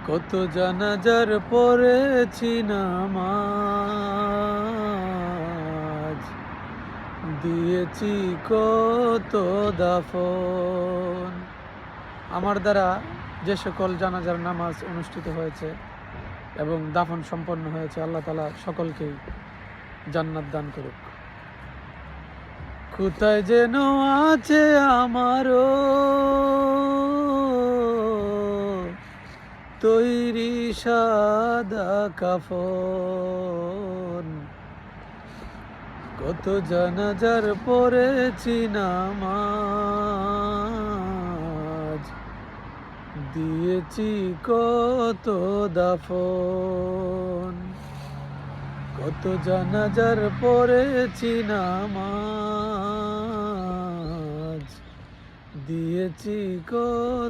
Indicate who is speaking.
Speaker 1: কত জানাজার পড়েছি নামাজ, দিয়েছি কত দাফন। আমার দ্বারা যে সকল জানাজার নামাজ অনুষ্ঠিত হয়েছে এবং দাফন সম্পন্ন হয়েছে, আল্লাহ তাআলা সকলকেই জান্নাত দান করুক। কোথায় যেন আছে আমারও তৈরি সাদা কাফন, কত জানাজার পড়েছি নামাজ, দিয়েছি কত দাফন। কত জানাজার পড়েছি নামাজ, দিয়েছি কত